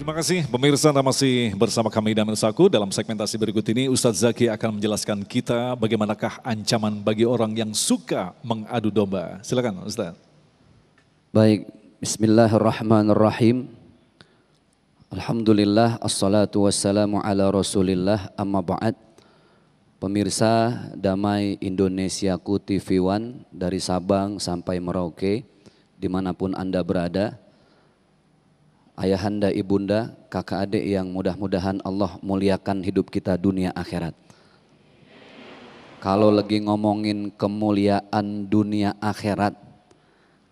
Terima kasih pemirsa, Anda masih bersama kami dan Mensaku. Dalam segmentasi berikut ini Ustadz Zaki akan menjelaskan kita bagaimanakah ancaman bagi orang yang suka mengadu domba. Silakan Ustadz. Baik, bismillahirrahmanirrahim. Alhamdulillah, assalatu wassalamu ala rasulillah, amma ba'd. Pemirsa Damai Indonesiaku TV One dari Sabang sampai Merauke, dimanapun Anda berada. Ayahanda, ibunda, kakak adik yang mudah-mudahan Allah muliakan hidup kita dunia akhirat. Kalau lagi ngomongin kemuliaan dunia akhirat,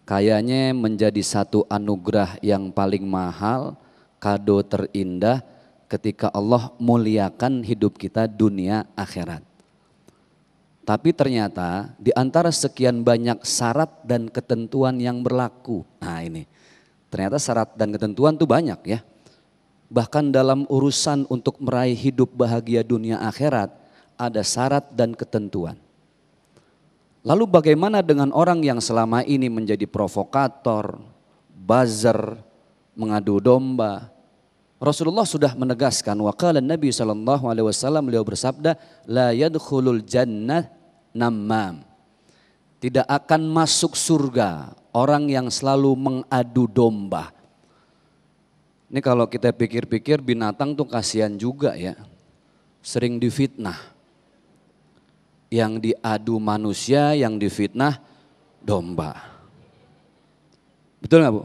kayaknya menjadi satu anugerah yang paling mahal, kado terindah ketika Allah muliakan hidup kita dunia akhirat. Tapi ternyata di antara sekian banyak syarat dan ketentuan yang berlaku, nah ini. Ternyata syarat dan ketentuan itu banyak ya. Bahkan dalam urusan untuk meraih hidup bahagia dunia akhirat ada syarat dan ketentuan. Lalu bagaimana dengan orang yang selama ini menjadi provokator, buzzer, mengadu domba? Rasulullah sudah menegaskan, wa qala Nabi SAW, beliau bersabda, la yadkhulul jannah nammam. Tidak akan masuk surga orang yang selalu mengadu domba. Ini kalau kita pikir-pikir binatang tuh kasihan juga ya. Sering difitnah. Yang diadu manusia, yang difitnah domba. Betul nggak Bu?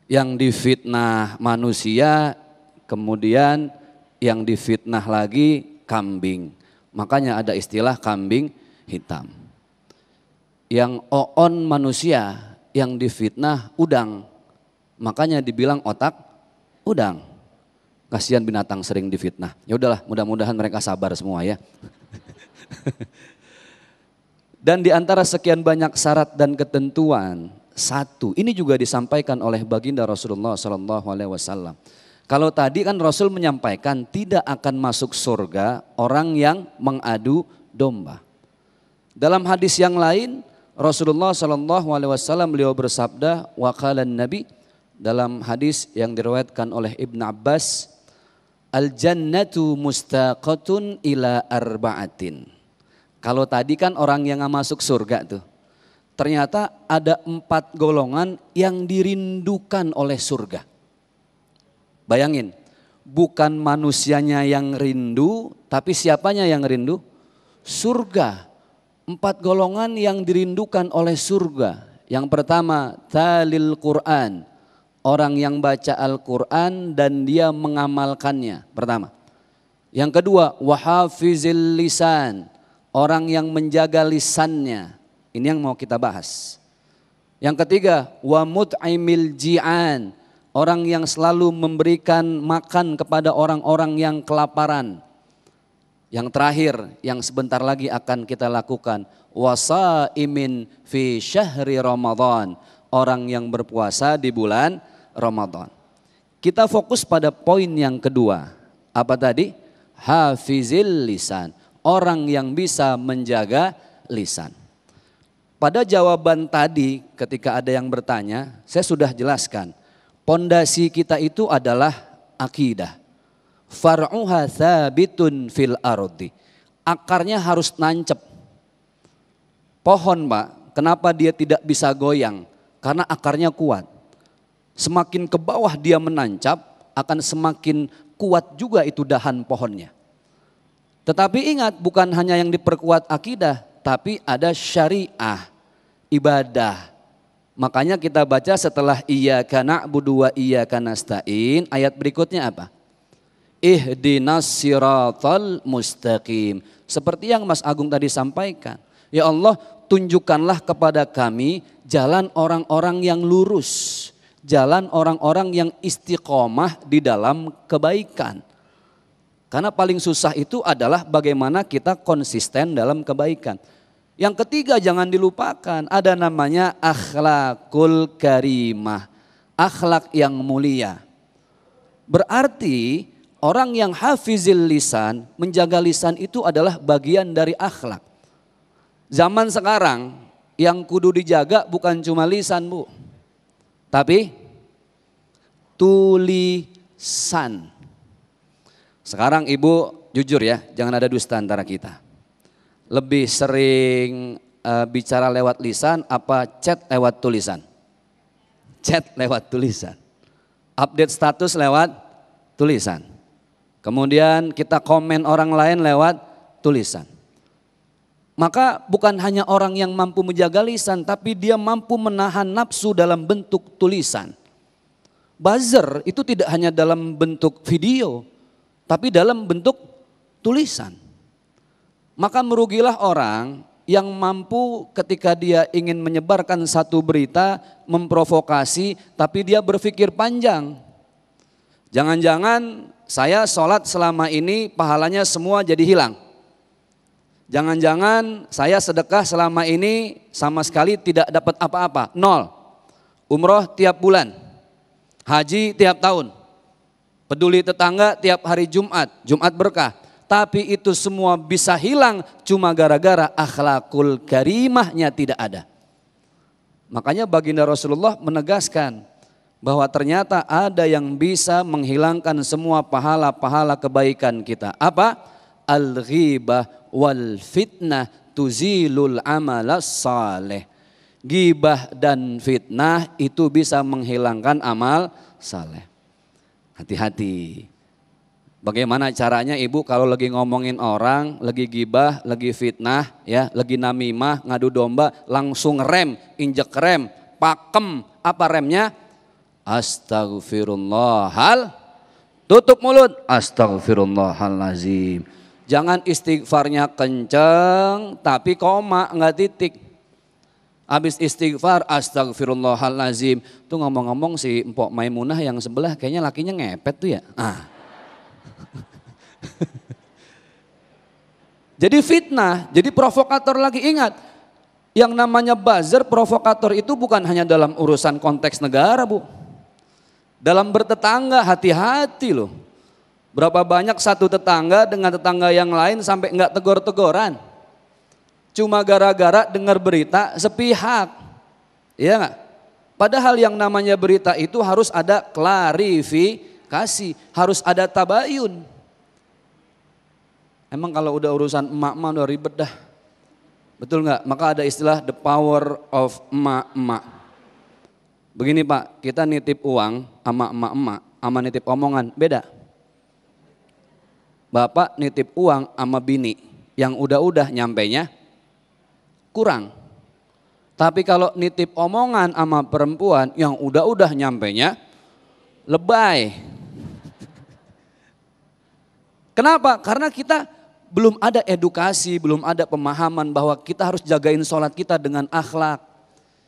Yang difitnah manusia, kemudian yang difitnah lagi kambing. Makanya ada istilah kambing hitam. Yang oon manusia, yang difitnah udang. Makanya dibilang otak udang. Kasihan binatang sering difitnah. Ya udahlah, mudah-mudahan mereka sabar semua ya. Dan di antara sekian banyak syarat dan ketentuan, satu, ini juga disampaikan oleh baginda Rasulullah SAW. Kalau tadi kan Rasul menyampaikan tidak akan masuk surga orang yang mengadu domba. Dalam hadis yang lain, Rasulullah SAW beliau bersabda, wa qala Nabi, dalam hadis yang diriwayatkan oleh Ibn Abbas, al jannatu mustaqatun ila arba'atin. Kalau tadi kan orang yang masuk surga tuh, ternyata ada 4 golongan yang dirindukan oleh surga. Bayangin, bukan manusianya yang rindu, tapi siapanya yang rindu? Surga. 4 golongan yang dirindukan oleh surga. Yang pertama, talil Quran. Orang yang baca Al-Quran dan dia mengamalkannya. Pertama. Yang kedua, wahafizil lisan. Orang yang menjaga lisannya. Ini yang mau kita bahas. Yang ketiga, wa mut'imil ji'an. Orang yang selalu memberikan makan kepada orang-orang yang kelaparan. Yang terakhir, yang sebentar lagi akan kita lakukan, wasaimin fi syahri Ramadan, orang yang berpuasa di bulan Ramadan. Kita fokus pada poin yang kedua. Apa tadi? Hafizil lisan, orang yang bisa menjaga lisan. Pada jawaban tadi ketika ada yang bertanya, saya sudah jelaskan. Pondasi kita itu adalah akidah. Far'uha thabitun fil ardi. Akarnya harus nancep. Pohon Pak, kenapa dia tidak bisa goyang? Karena akarnya kuat. Semakin ke bawah dia menancap, akan semakin kuat juga itu dahan pohonnya. Tetapi ingat, bukan hanya yang diperkuat akidah, tapi ada syariah, ibadah. Makanya kita baca setelah iyyaka na'budu wa iyyaka nasta'in, ayat berikutnya apa? Ihdinas siratal mustaqim. Seperti yang Mas Agung tadi sampaikan. Ya Allah, tunjukkanlah kepada kami jalan orang-orang yang lurus. Jalan orang-orang yang istiqomah di dalam kebaikan. Karena paling susah itu adalah bagaimana kita konsisten dalam kebaikan. Yang ketiga jangan dilupakan, ada namanya akhlakul karimah. Akhlak yang mulia. Berarti orang yang hafizil lisan, menjaga lisan itu adalah bagian dari akhlak. Zaman sekarang yang kudu dijaga bukan cuma lisan Bu. Tapi tulisan. Sekarang ibu jujur ya, jangan ada dusta antara kita. Lebih sering bicara lewat lisan apa chat lewat tulisan? Chat lewat tulisan. Update status lewat tulisan. Kemudian kita komen orang lain lewat tulisan. Maka bukan hanya orang yang mampu menjaga lisan, tapi dia mampu menahan nafsu dalam bentuk tulisan. Buzzer itu tidak hanya dalam bentuk video, tapi dalam bentuk tulisan. Maka merugilah orang yang mampu ketika dia ingin menyebarkan satu berita, memprovokasi, tapi dia berpikir panjang. Jangan-jangan saya sholat selama ini pahalanya semua jadi hilang. Jangan-jangan saya sedekah selama ini sama sekali tidak dapat apa-apa, nol. Umroh tiap bulan, haji tiap tahun, peduli tetangga tiap hari Jumat, Jumat berkah. Tapi itu semua bisa hilang cuma gara-gara akhlakul karimahnya tidak ada. Makanya baginda Rasulullah menegaskan bahwa ternyata ada yang bisa menghilangkan semua pahala-pahala kebaikan kita. Apa? Al-ghibah wal fitnah tuzilul amalas saleh. Gibah dan fitnah itu bisa menghilangkan amal saleh. Hati-hati. Bagaimana caranya ibu kalau lagi ngomongin orang, lagi gibah, lagi fitnah, ya, lagi namimah, ngadu domba, langsung rem, injek rem, pakem. Apa remnya? Astaghfirullahal. Tutup mulut. Astaghfirullahalazim. Jangan istighfarnya kenceng tapi koma enggak titik. Habis istighfar astaghfirullahalazim. Tuh ngomong-ngomong si Mpok Maimunah yang sebelah kayaknya lakinya ngepet tuh ya. Jadi fitnah, jadi provokator lagi. Ingat, yang namanya buzzer, provokator itu bukan hanya dalam urusan konteks negara, Bu. Dalam bertetangga hati-hati loh. Berapa banyak satu tetangga dengan tetangga yang lain sampai enggak tegor-tegoran. Cuma gara-gara dengar berita sepihak. Iya enggak? Padahal yang namanya berita itu harus ada klarifikasi, harus ada tabayun. Emang kalau udah urusan emak-emak udah ribet dah. Betul enggak? Maka ada istilah the power of emak-emak. Begini Pak, kita nitip uang sama emak-emak, sama nitip omongan, beda. Bapak nitip uang sama bini, yang udah-udah nyampainya kurang. Tapi kalau nitip omongan sama perempuan, yang udah-udah nyampainya lebay. Kenapa? Karena kita belum ada edukasi, belum ada pemahaman bahwa kita harus jagain sholat kita dengan akhlak.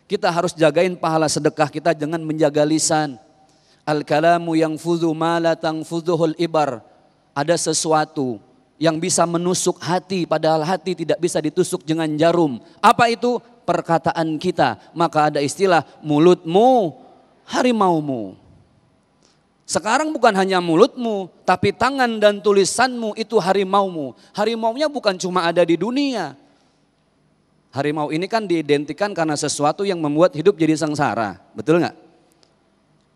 Kita harus jagain pahala sedekah kita dengan menjaga lisan. Al-kalamu yang fudhu ma la tangfudhuhul ibar. Ada sesuatu yang bisa menusuk hati padahal hati tidak bisa ditusuk dengan jarum. Apa itu? Perkataan kita. Maka ada istilah mulutmu harimaumu. Sekarang bukan hanya mulutmu, tapi tangan dan tulisanmu itu harimaumu. Harimaunya bukan cuma ada di dunia. Harimau ini kan diidentikan karena sesuatu yang membuat hidup jadi sengsara. Betul nggak?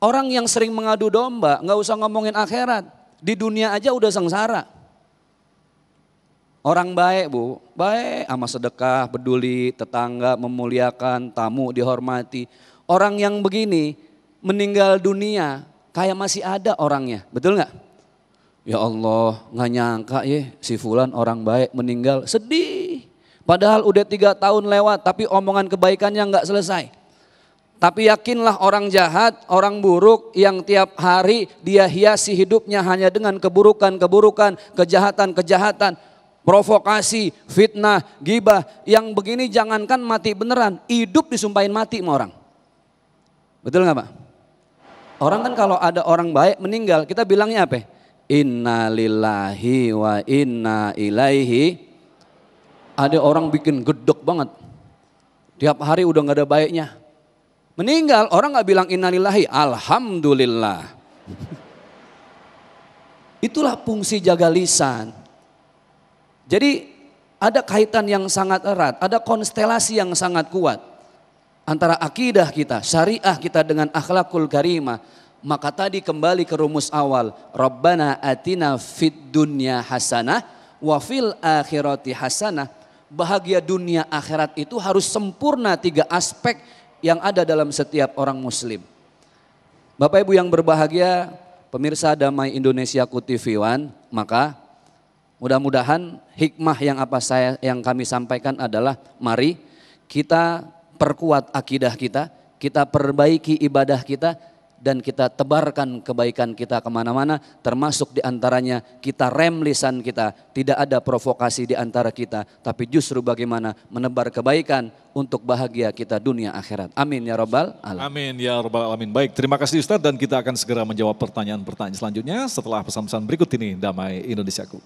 Orang yang sering mengadu domba, nggak usah ngomongin akhirat. Di dunia aja udah sengsara. Orang baik Bu, baik sama sedekah, peduli, tetangga, memuliakan, tamu dihormati. Orang yang begini meninggal dunia, kayak masih ada orangnya, betul nggak? Ya Allah, nggak nyangka ya si fulan orang baik meninggal, sedih. Padahal udah 3 tahun lewat, tapi omongan kebaikannya nggak selesai. Tapi yakinlah orang jahat, orang buruk yang tiap hari dia hiasi hidupnya hanya dengan keburukan-keburukan, kejahatan-kejahatan, provokasi, fitnah, gibah. Yang begini jangankan mati beneran, hidup disumpahin mati sama orang. Betul nggak Pak? Orang kan kalau ada orang baik meninggal, kita bilangnya apa? Inna lillahi wa inna ilaihi. Ada orang bikin gedek banget. Tiap hari udah gak ada baiknya. Meninggal, orang gak bilang inna lillahi, alhamdulillah. Itulah fungsi jaga lisan. Jadi ada kaitan yang sangat erat, ada konstelasi yang sangat kuat. Antara akidah kita, syariah kita dengan akhlakul karimah. Maka tadi kembali ke rumus awal. Rabbana atina fid dunya hasanah wa fil akhirati hasanah. Bahagia dunia akhirat itu harus sempurna 3 aspek yang ada dalam setiap orang muslim. Bapak Ibu yang berbahagia, pemirsa Damai Indonesiaku TV One, maka mudah-mudahan hikmah yang kami sampaikan adalah mari kita perkuat akidah kita perbaiki ibadah kita, dan kita tebarkan kebaikan kita kemana-mana, termasuk diantaranya kita rem lisan kita, tidak ada provokasi di antara kita, tapi justru bagaimana menebar kebaikan untuk bahagia kita dunia akhirat. Amin ya Rabbal Alamin. Amin ya Rabbal Alamin. Baik, terima kasih Ustadz, dan kita akan segera menjawab pertanyaan-pertanyaan selanjutnya setelah pesan-pesan berikut ini. Damai Indonesiaku.